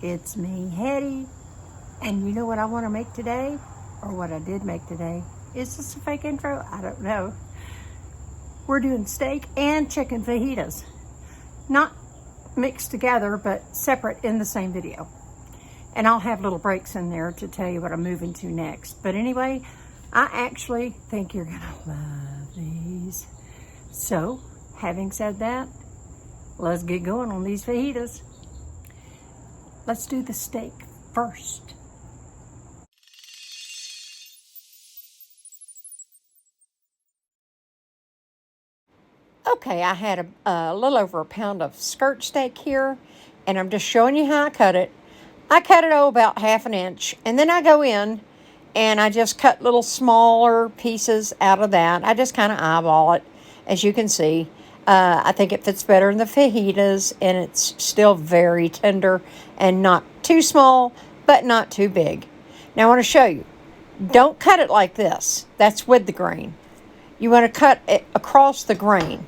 It's me, Hetty. And you know what I want to make today? Or what I did make today? Is this a fake intro? I don't know. We're doing steak and chicken fajitas. Not mixed together, but separate in the same video. And I'll have little breaks in there to tell you what I'm moving to next. But anyway, I actually think you're gonna love these. So, having said that, let's get going on these fajitas. Let's do the steak first. Okay, I had a little over a pound of skirt steak here, and I'm just showing you how I cut it. I cut it about 1/2 inch, and then I go in and I just cut little smaller pieces out of that. I just kind of eyeball it, as you can see. I think it fits better in the fajitas, and it's still very tender and not too small, but not too big. Now I want to show you. Don't cut it like this. That's with the grain. You want to cut it across the grain.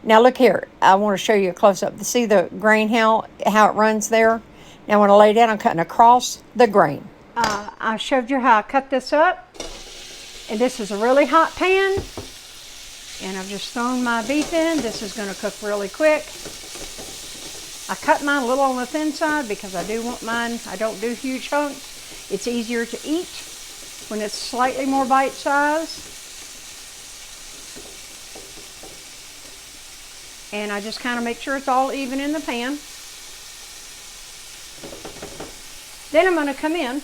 Now look here. I want to show you a close-up. See the grain, how it runs there? Now I want to lay down. I'm cutting across the grain. I showed you how I cut this up. And this is a really hot pan. And I've just thrown my beef in. This is going to cook really quick. I cut mine a little on the thin side because I do want mine. I don't do huge hunks. It's easier to eat when it's slightly more bite size. And I just kind of make sure it's all even in the pan. Then I'm going to come in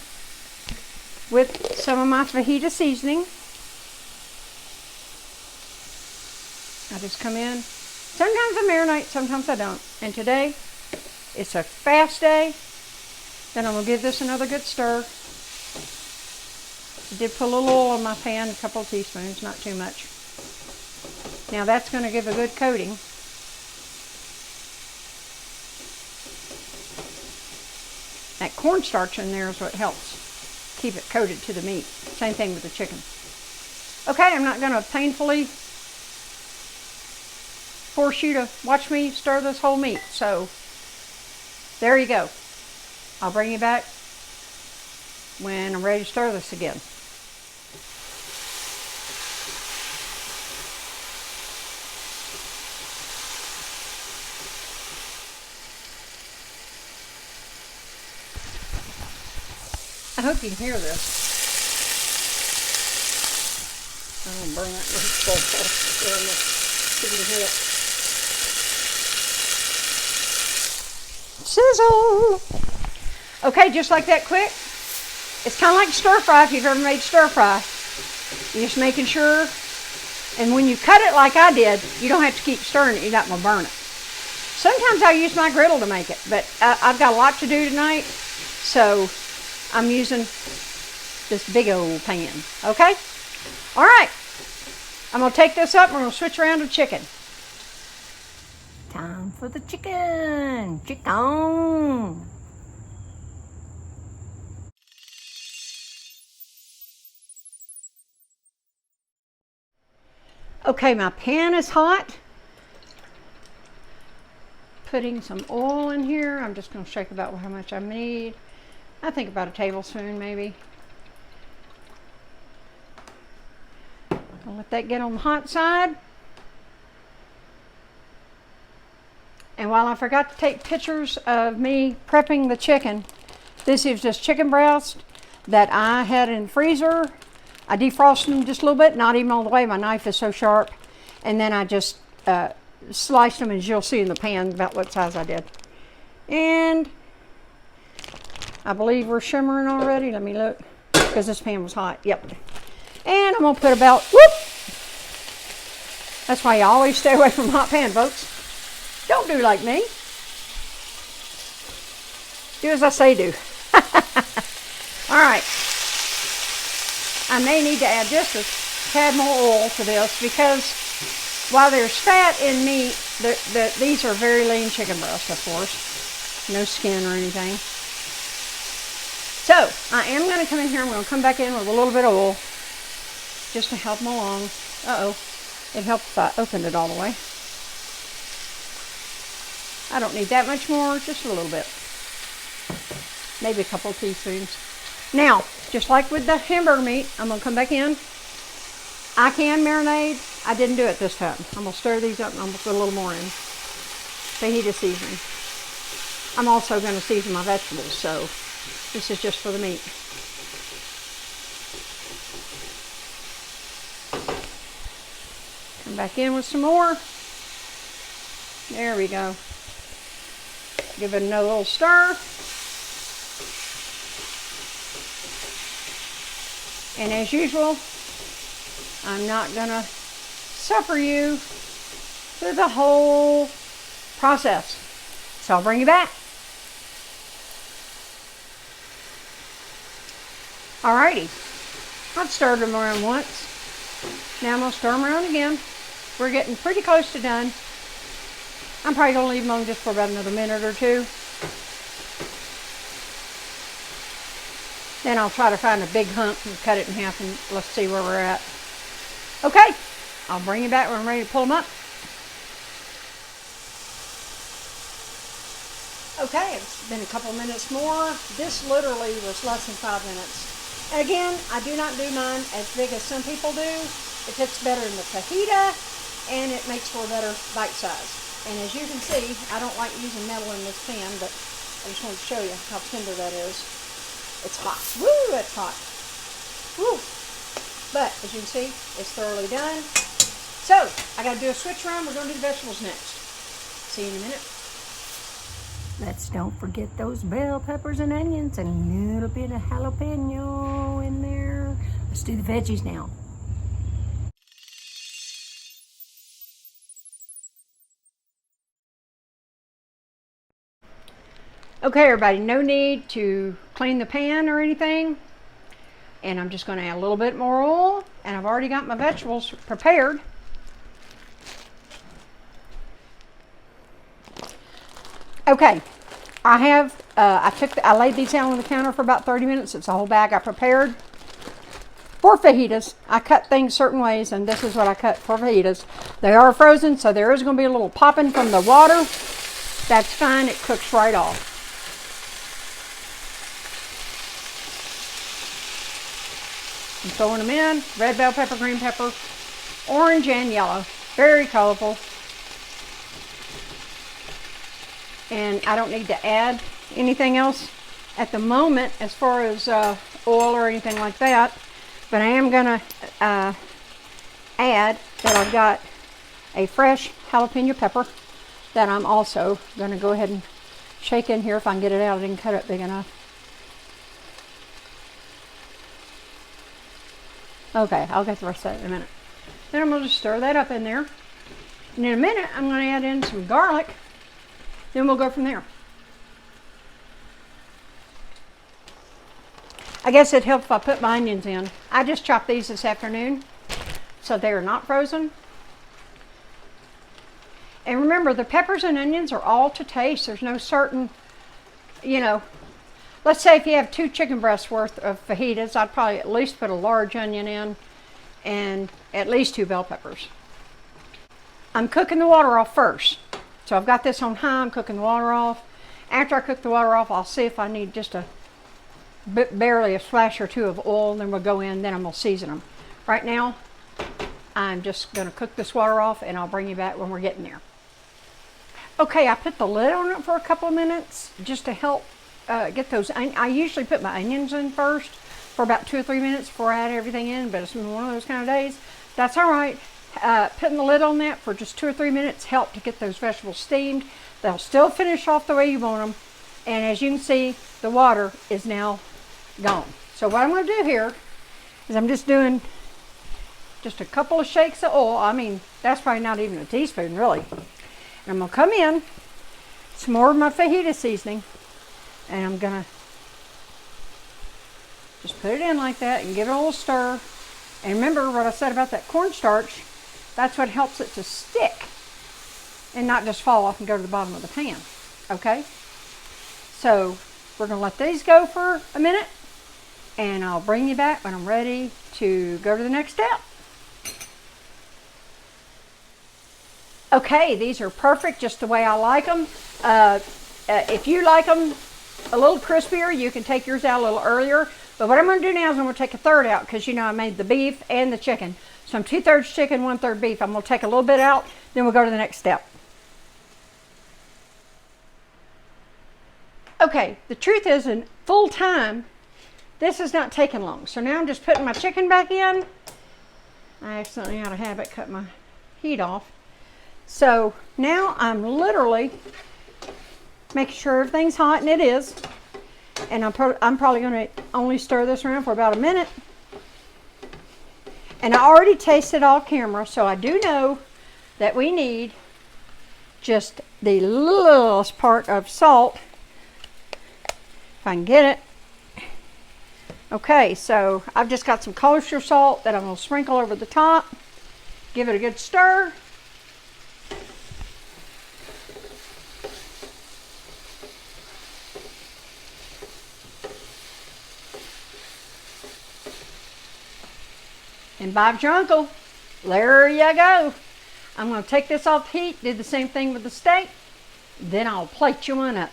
with some of my fajita seasoning. I just come in. Sometimes I marinate, sometimes I don't. And today, it's a fast day. Then I'm going to give this another good stir. I did put a little oil in my pan, a couple of teaspoons, not too much. Now that's going to give a good coating. That cornstarch in there is what helps keep it coated to the meat. Same thing with the chicken. Okay, I'm not going to painfully force you to watch me stir this whole meat. So, there you go. I'll bring you back when I'm ready to stir this again. I hope you can hear this. I'm going to burn that really close. See if you can hear it. Sizzle! Okay, just like that quick. It's kind of like stir fry if you've ever made stir fry. You're just making sure. And when you cut it like I did, you don't have to keep stirring it. You're not going to burn it. Sometimes I use my griddle to make it, but I've got a lot to do tonight. So I'm using this big old pan, okay? All right, I'm gonna take this up and we're gonna switch around to chicken. Time for the chicken, chicken. Okay, my pan is hot. Putting some oil in here. I'm just gonna shake about how much I need. I think about a tablespoon maybe. I'll let that get on the hot side. And while I forgot to take pictures of me prepping the chicken, this is just chicken breast that I had in the freezer. I defrosted them just a little bit, not even all the way. My knife is so sharp. And then I just sliced them, as you'll see in the pan, about what size I did. And I believe we're shimmering already. Let me look, because this pan was hot. Yep. And I'm going to put about, whoop! That's why you always stay away from hot pan, folks. Don't do like me. Do as I say do. All right. I may need to add just a tad more oil to this, because while there's fat in meat, these are very lean chicken breasts, of course. No skin or anything. So, I am going to come in here, I'm going to come back in with a little bit of oil, just to help them along. Uh-oh, it helped if I opened it all the way. I don't need that much more, just a little bit. maybe a couple of teaspoons. Now, just like with the hamburger meat, I'm going to come back in. I can marinade. I didn't do it this time. I'm going to stir these up and I'm going to put a little more in. Fajita seasoning. I'm also going to season my vegetables, so this is just for the meat. Come back in with some more. There we go. Give it another little stir. And as usual, I'm not going to suffer you through the whole process. So I'll bring you back. Alrighty. I've stirred them around once. Now I'm going to stir them around again. We're getting pretty close to done. I'm probably going to leave them on just for about another minute or two. Then I'll try to find a big hunk and cut it in half, and let's see where we're at. Okay, I'll bring you back when I'm ready to pull them up. Okay, it's been a couple minutes more. This literally was less than 5 minutes. And again, I do not do mine as big as some people do. It fits better in the fajita, and it makes for a better bite size. And as you can see, I don't like using metal in this pan, but I just want to show you how tender that is. It's hot. Woo, it's hot. Woo. But as you can see, it's thoroughly done. So, I got to do a switch around. We're going to do the vegetables next. See you in a minute. Let's don't forget those bell peppers and onions and a little bit of jalapeno in there. Let's do the veggies now. Okay, everybody, no need to clean the pan or anything. And I'm just going to add a little bit more oil. And I've already got my vegetables prepared. Okay, I laid these out on the counter for about 30 minutes. It's a whole bag I prepared for fajitas. I cut things certain ways, and this is what I cut for fajitas. They are frozen, so there is going to be a little popping from the water. That's fine. It cooks right off. I'm throwing them in. Red bell pepper, green pepper, orange and yellow. Very colorful. And I don't need to add anything else at the moment as far as oil or anything like that. But I am going to add that I've got a fresh jalapeno pepper that I'm also going to go ahead and shake in here. If I can get it out, I didn't cut it big enough. Okay, I'll get the rest of that in a minute. Then I'm going to just stir that up in there. And in a minute, I'm going to add in some garlic. Then we'll go from there. I guess it helps if I put my onions in. I just chopped these this afternoon, so they are not frozen. And remember, the peppers and onions are all to taste. There's no certain, let's say if you have 2 chicken breasts worth of fajitas, I'd probably at least put a large onion in and at least 2 bell peppers. I'm cooking the water off first. So I've got this on high, I'm cooking the water off. After I cook the water off, I'll see if I need just barely a splash or 2 of oil, then we'll go in, then I'm going to season them. Right now, I'm just going to cook this water off, and I'll bring you back when we're getting there. Okay, I put the lid on it for a couple of minutes just to help get those. I usually put my onions in first for about 2 or 3 minutes before I add everything in, but it's been one of those kind of days. That's all right. Putting the lid on that for just 2 or 3 minutes help to get those vegetables steamed. They'll still finish off the way you want them. And as you can see, the water is now gone. So what I'm going to do here is I'm just doing just a couple of shakes of oil. I mean, that's probably not even a teaspoon, really. And I'm going to come in, some more of my fajita seasoning, and I'm going to just put it in like that and give it a little stir. And remember what I said about that cornstarch. That's what helps it to stick and not just fall off and go to the bottom of the pan. Okay? So we're going to let these go for a minute, and I'll bring you back when I'm ready to go to the next step. Okay, these are perfect just the way I like them. If you like them a little crispier, you can take yours out a little earlier. But what I'm going to do now is I'm going to take a third out because, you know, I made the beef and the chicken. So I'm 2/3 chicken, 1/3 beef. I'm going to take a little bit out, then we'll go to the next step. Okay, the truth is, in full time, this is not taking long. So now I'm just putting my chicken back in. I accidentally, out of habit, cut my heat off. So now I'm literally making sure everything's hot, and it is. And I'm probably going to only stir this around for about a minute. And I already tasted off camera, so I do know that we need just the littlest part of salt. If I can get it. Okay, so I've just got some kosher salt that I'm going to sprinkle over the top. Give it a good stir. And Bob's your uncle. There you go. I'm going to take this off the heat, do the same thing with the steak. Then I'll plate you one up.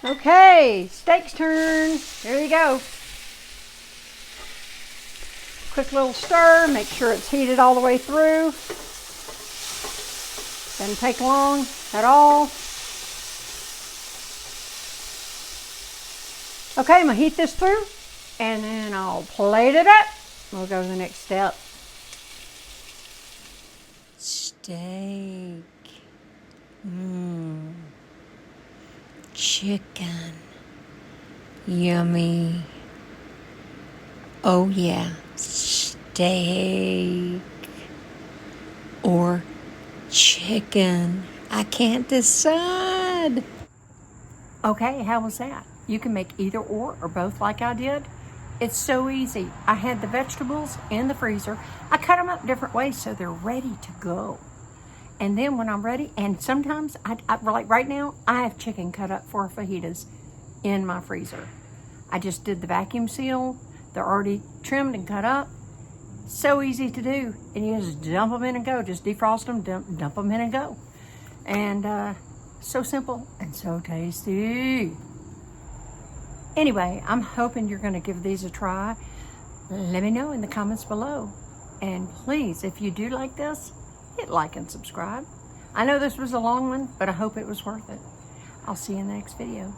Okay, steak's turn. There you go. Quick little stir, make sure it's heated all the way through. Doesn't take long at all. Okay, I'm gonna heat this through and then I'll plate it up. We'll go to the next step. Steak. Chicken. Yummy. Oh yeah, steak or chicken. I can't decide. Okay, how was that? You can make either or both like I did. It's so easy. I had the vegetables in the freezer. I cut them up different ways so they're ready to go. And then when I'm ready, and sometimes, like right now, I have chicken cut up for fajitas in my freezer. I just did the vacuum seal. They're already trimmed and cut up. So easy to do. And you just dump them in and go. Just defrost them, dump them in and go. And so simple and so tasty. Anyway, I'm hoping you're going to give these a try. Let me know in the comments below. And please, if you do like this, hit like and subscribe. I know this was a long one, but I hope it was worth it. I'll see you in the next video.